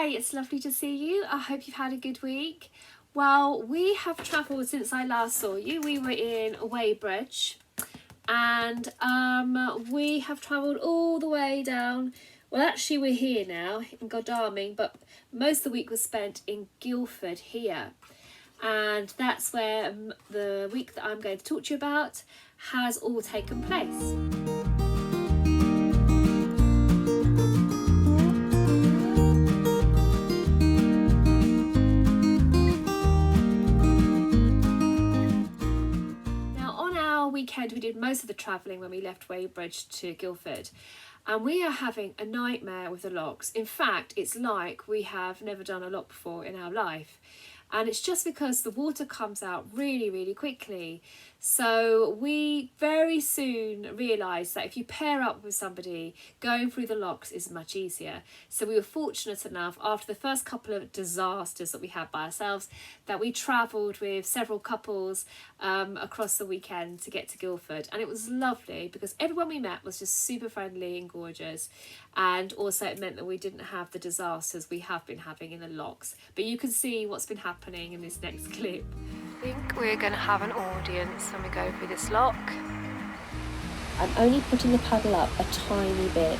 Hi, it's lovely to see you. I hope you've had a good week. Well, we have travelled since I last saw you. We were in Weybridge and we have travelled all the way down. Well, actually we're here now in Godalming, but most of the week was spent in Guildford here. And that's where the week that I'm going to talk to you about has all taken place. Weekend we did most of the travelling when we left Weybridge to Guildford, and we are having a nightmare with the locks. In fact, it's like we have never done a lock before in our life, and it's just because the water comes out really quickly. So we very soon realised that if you pair up with somebody, going through the locks is much easier. So we were fortunate enough, after the first couple of disasters that we had by ourselves, that we travelled with several couples across the weekend to get to Guildford. And it was lovely because everyone we met was just super friendly and gorgeous. And also it meant that we didn't have the disasters we have been having in the locks. But you can see what's been happening in this next clip. I think we're going to have an audience when we go through this lock. I'm only putting the paddle up a tiny bit.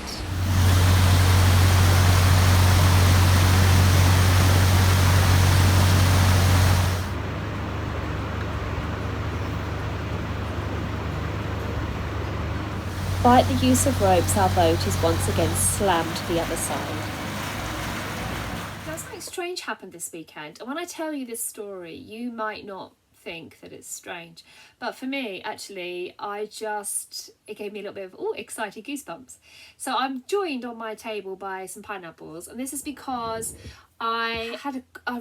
Despite the use of ropes, our boat is once again slammed to the other side. Now, something strange happened this weekend, and when I tell you this story, you might not think that it's strange, but for me, actually, it gave me a little bit of excited goosebumps. So I'm joined on my table by some pineapples, and this is because I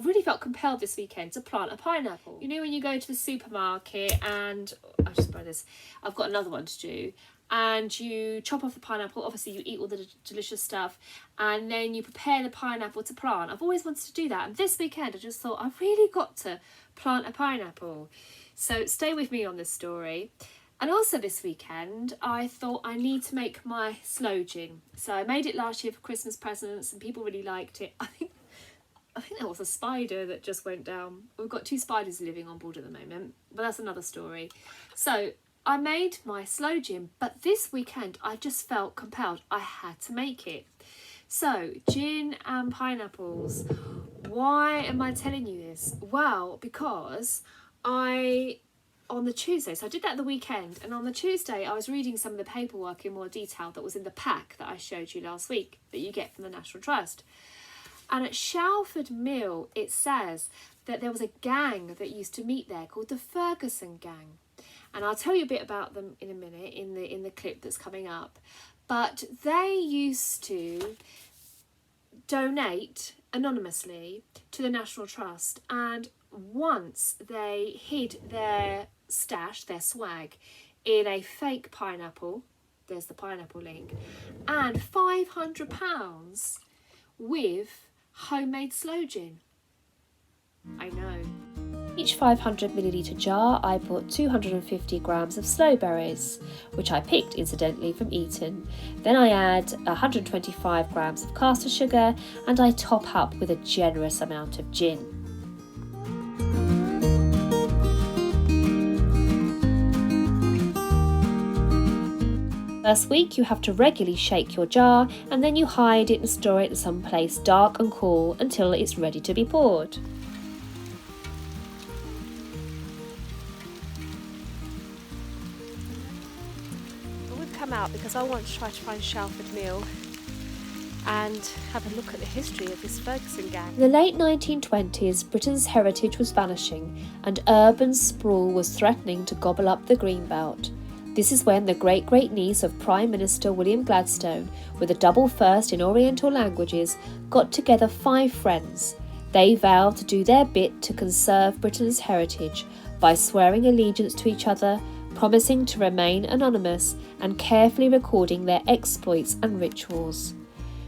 really felt compelled this weekend to plant a pineapple. You know, when you go to the supermarket and I'll just borrow this, I've got another one to do, and you chop off the pineapple, obviously you eat all the delicious stuff, and then you prepare the pineapple to plant. I've always wanted to do that, and this weekend I just thought I've really got to plant a pineapple. So stay with me on this story. And also this weekend I thought I need to make my sloe gin. So I made it last year for Christmas presents and people really liked it. I think there was a spider that just went down. We've got 2 spiders living on board at the moment, but that's another story. So I made my sloe gin, but this weekend I just felt compelled. I had to make it. So, gin and pineapples. Why am I telling you this? Well, because on the Tuesday, so I did that the weekend, and on the Tuesday I was reading some of the paperwork in more detail that was in the pack that I showed you last week that you get from the National Trust. And at Shalford Mill it says that there was a gang that used to meet there called the Ferguson Gang. And I'll tell you a bit about them in a minute in the clip that's coming up. But they used to donate anonymously to the National Trust, and once they hid their stash, their swag, in a fake pineapple, there's the pineapple link, and £500 with homemade sloe gin. I know. Each 500ml jar I put 250 grams of sloe berries, which I picked incidentally from Eton. Then I add 125 grams of caster sugar and I top up with a generous amount of gin. First week you have to regularly shake your jar and then you hide it and store it in some place dark and cool until it's ready to be poured. Out because I want to try to find Shalford Mill and have a look at the history of this Ferguson gang. In the late 1920s, Britain's heritage was vanishing and urban sprawl was threatening to gobble up the Greenbelt. This is when the great-great-niece of Prime Minister William Gladstone, with a double first in Oriental languages, got together 5 friends. They vowed to do their bit to conserve Britain's heritage by swearing allegiance to each other, promising to remain anonymous and carefully recording their exploits and rituals.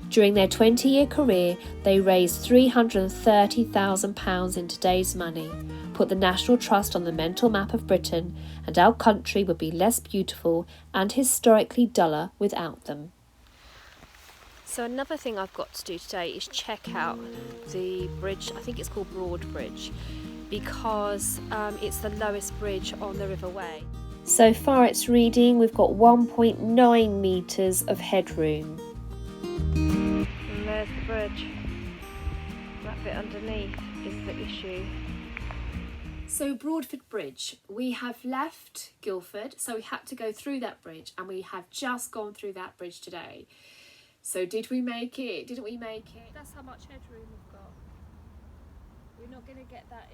During their 20-year career, they raised £330,000 in today's money, put the National Trust on the mental map of Britain, and our country would be less beautiful and historically duller without them. So another thing I've got to do today is check out the bridge. I think it's called Broadford Bridge, because it's the lowest bridge on the River Wey. So far it's reading we've got 1.9 metres of headroom. And there's the bridge. That bit underneath is the issue. So Broadford Bridge, we have left Guildford, so we had to go through that bridge, and we have just gone through that bridge today. So did we make it? Didn't we make it? That's how much headroom we've got. We're not going to get that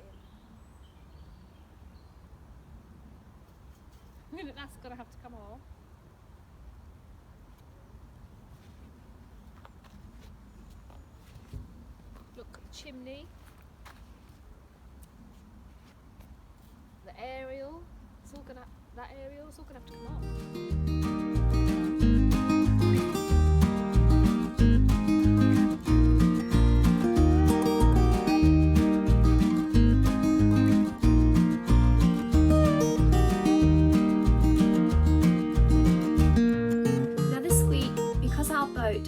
in. That's going to have to come off. Look, chimney. The aerial. That aerial's all going to have to come off.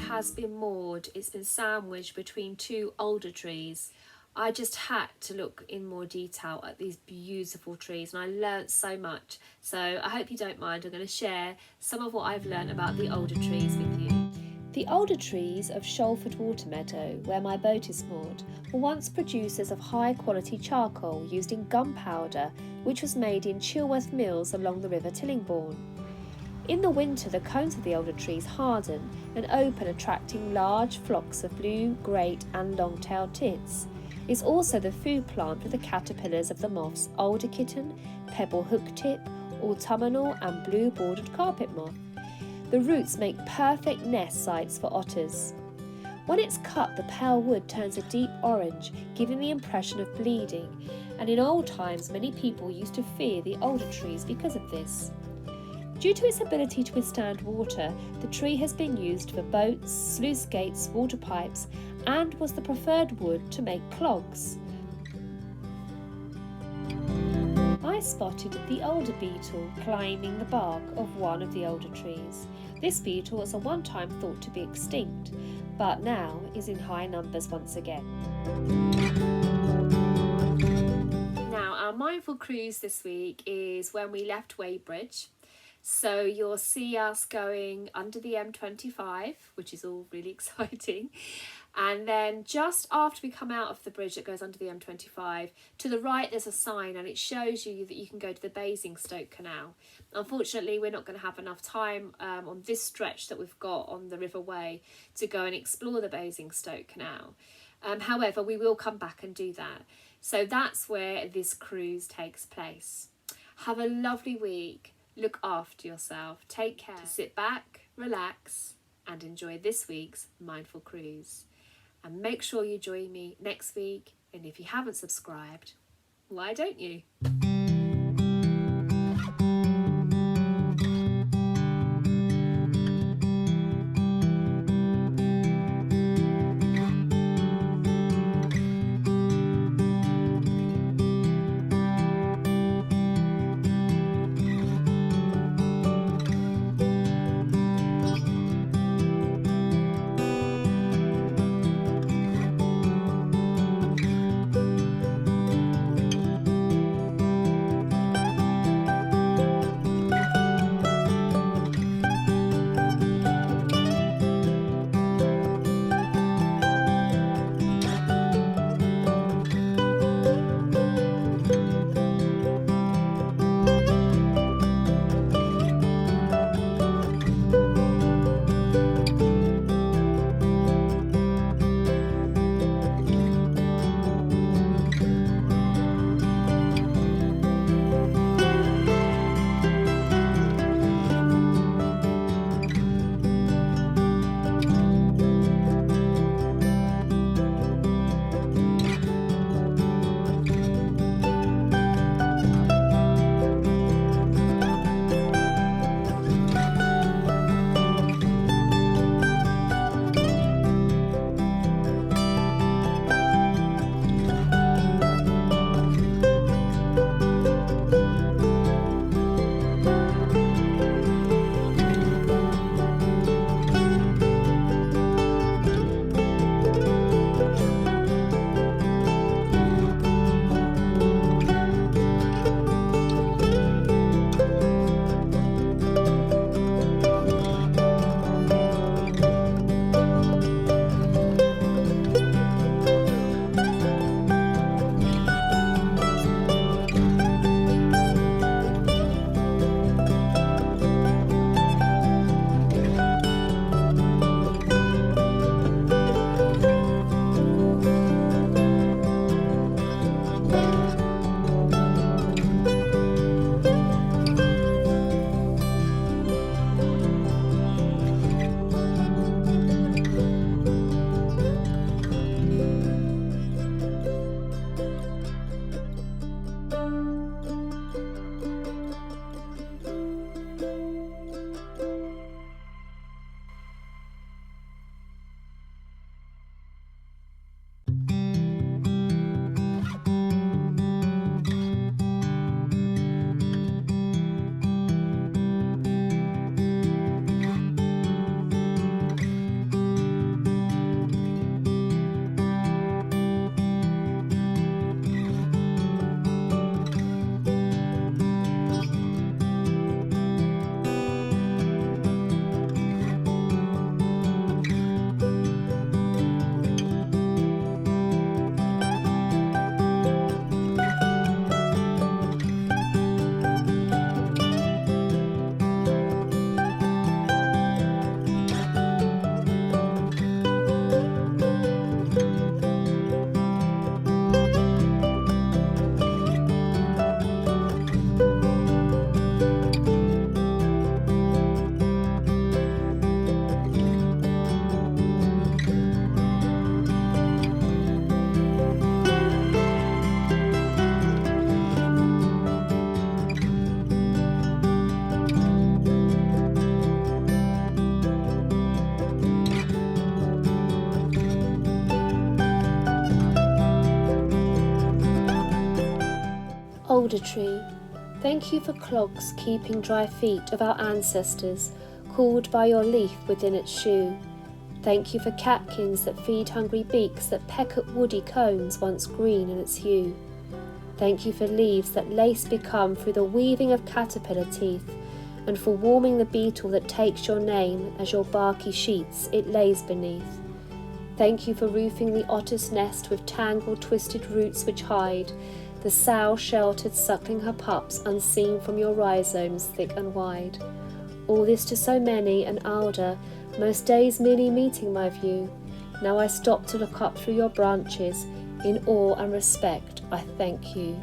Has been moored, it's been sandwiched between two alder trees. I just had to look in more detail at these beautiful trees, and I learnt so much. So I hope you don't mind. I'm going to share some of what I've learnt about the alder trees with you. The alder trees of Sholford Water Meadow, where my boat is moored, were once producers of high quality charcoal used in gunpowder, which was made in Chilworth Mills along the River Tillingbourne. In the winter, the cones of the alder trees harden and open, attracting large flocks of blue, great and long-tailed tits. It's also the food plant for the caterpillars of the moths alder kitten, pebble hooktip, autumnal and blue-bordered carpet moth. The roots make perfect nest sites for otters. When it's cut, the pale wood turns a deep orange, giving the impression of bleeding, and in old times many people used to fear the alder trees because of this. Due to its ability to withstand water, the tree has been used for boats, sluice gates, water pipes, and was the preferred wood to make clogs. I spotted the alder beetle climbing the bark of one of the alder trees. This beetle was at one time thought to be extinct, but now is in high numbers once again. Now, our mindful cruise this week is when we left Weybridge. So you'll see us going under the M25, which is all really exciting. And then just after we come out of the bridge that goes under the M25, to the right there's a sign, and it shows you that you can go to the Basingstoke Canal. Unfortunately, we're not going to have enough time on this stretch that we've got on the River Wey to go and explore the Basingstoke Canal. However, we will come back and do that. So that's where this cruise takes place. Have a lovely week. Look after yourself, take care, sit back, relax and enjoy this week's Mindful Cruise. And make sure you join me next week, and if you haven't subscribed, why don't you? alder tree. Thank you for clogs keeping dry feet of our ancestors, cooled by your leaf within its shoe. Thank you for catkins that feed hungry beaks that peck at woody cones once green in its hue. Thank you for leaves that lace become through the weaving of caterpillar teeth, and for warming the beetle that takes your name as your barky sheets it lays beneath. Thank you for roofing the otter's nest with tangled twisted roots which hide the sow sheltered suckling her pups unseen from your rhizomes thick and wide. All this to so many an alder, most days merely meeting my view. Now I stop to look up through your branches. In awe and respect I thank you.